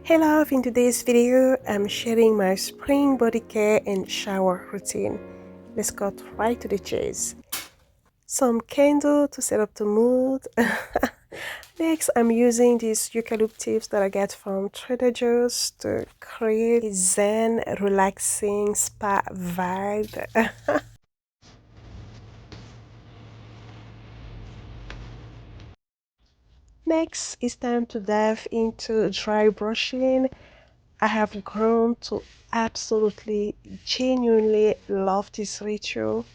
Hey love, in today's video, I'm sharing my spring body care and shower routine. Let's cut right to the chase. Some candle to set up the mood. Next, I'm using these eucalyptus that I get from Trader Joe's to create a zen, relaxing spa vibe. Next, it's time to dive into dry brushing. I have grown to absolutely, genuinely love this ritual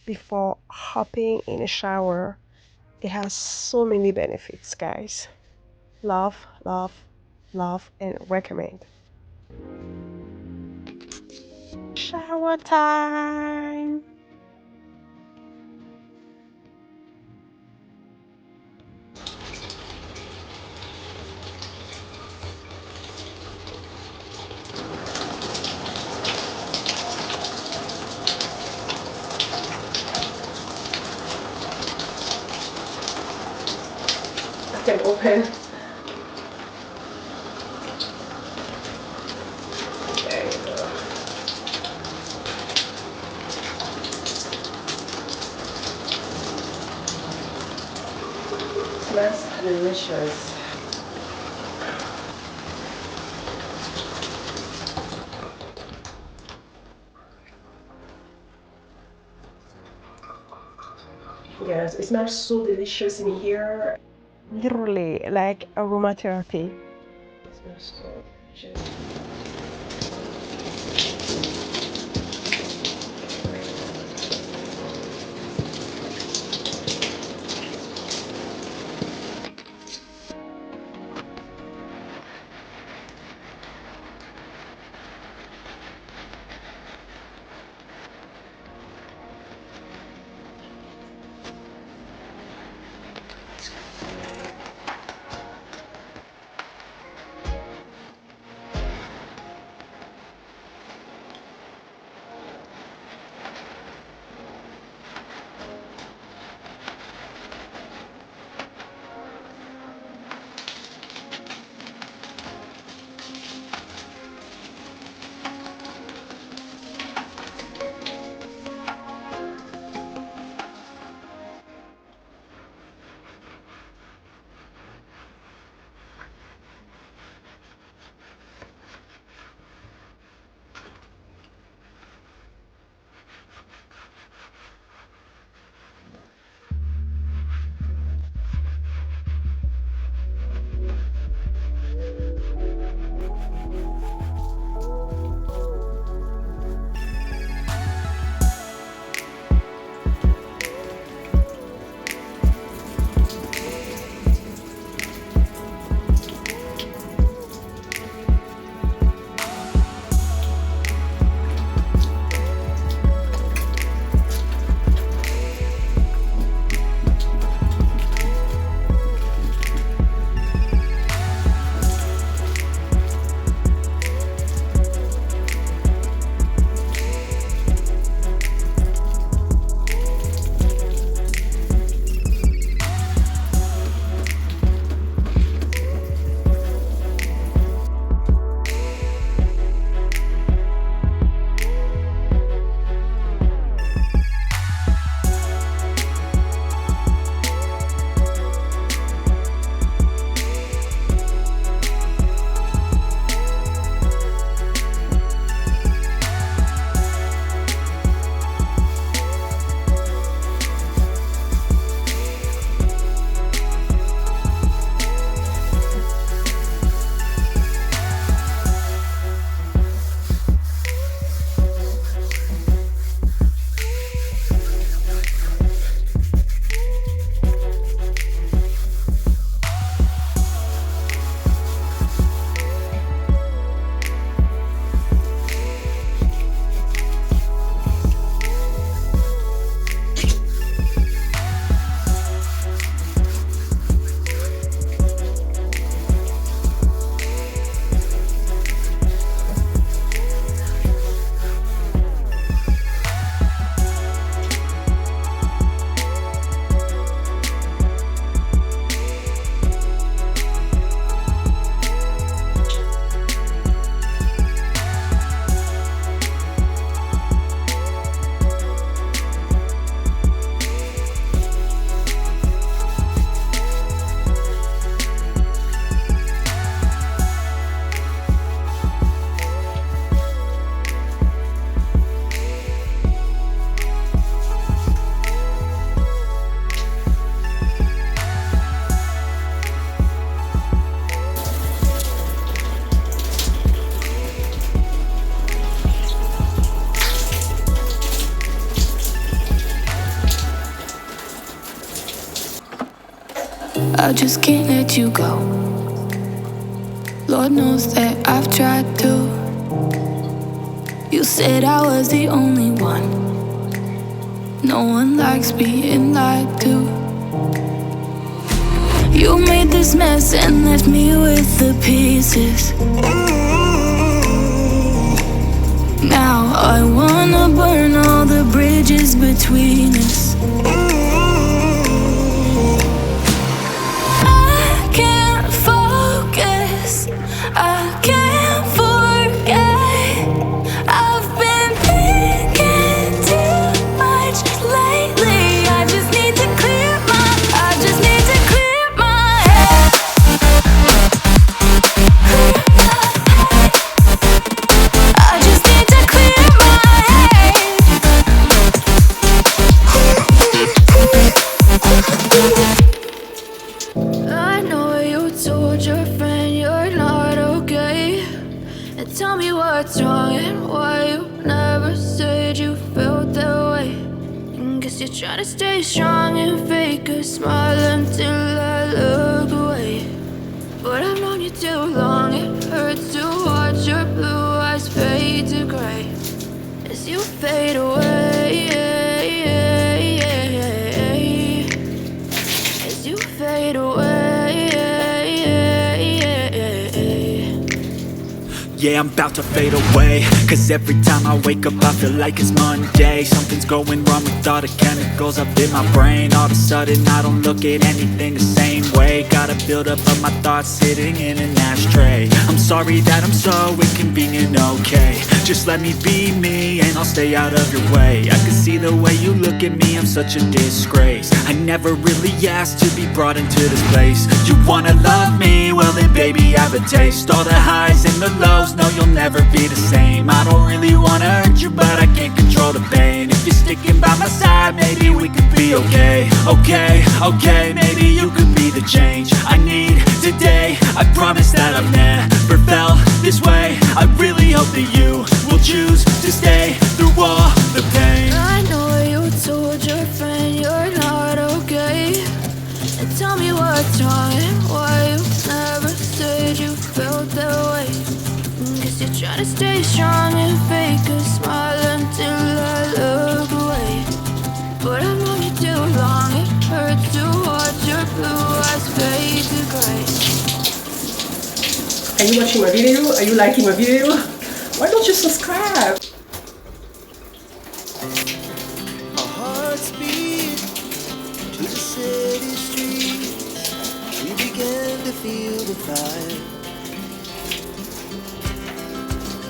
before hopping in a shower. It has so many benefits, guys. Love, love, love, and recommend. Shower time! I can open. There you go. Smells delicious. Yes, it smells so delicious in here. Literally like aromatherapy. It smells so delicious. I just can't let you go. Lord knows that I've tried to. You said I was the only one. No one likes being lied to. You made this mess and left me with the pieces. Now I wanna burn all the bridges between us. I can't focus, I can't forget. I've been thinking too much lately. I just need to clear my head. I just need to clear my head. I know you told your friend you're not okay, and tell me what's wrong and why you never said you felt that way. And guess you're trying to stay strong and fake a smile until I look away. But I've known you too long, it hurts to watch your blue eyes fade to gray as you fade away. As you fade away. Yeah, I'm about to fade away, cause every time I wake up I feel like it's Monday. Something's going wrong with all the chemicals up in my brain. All of a sudden I don't look at anything the same way. Gotta build up of my thoughts sitting in an ashtray. I'm sorry that I'm so inconvenient, okay. Just let me be me and I'll stay out of your way. I can see the way you look at me, I'm such a disgrace. I never really asked to be brought into this place. You wanna love me? Well then baby have a taste. All the highs and the lows, no you'll never be the same. I don't really wanna hurt you but I can't control the pain. If you're sticking by my side maybe we could be okay. Okay, maybe you could be the change I need today. I promise that I've never felt this way. I really hope that you will choose to stay through all the pain. I know you told your friend you're not okay, and tell me what's wrong and why you never said you felt that way. Guess you're trying to stay strong and fake a smile until I look away. But I've known you too long, it hurts to watch your blue eyes fade to gray. Are you watching my video? Are you liking my video? Why don't you subscribe? Our hearts beat to the city streets. We began to feel the fire.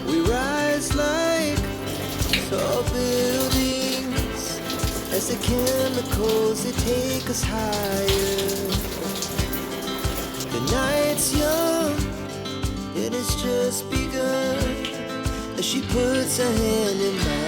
We rise like tall buildings as the chemicals they take us higher. The night's young and it's just begun as she puts her hand in mine.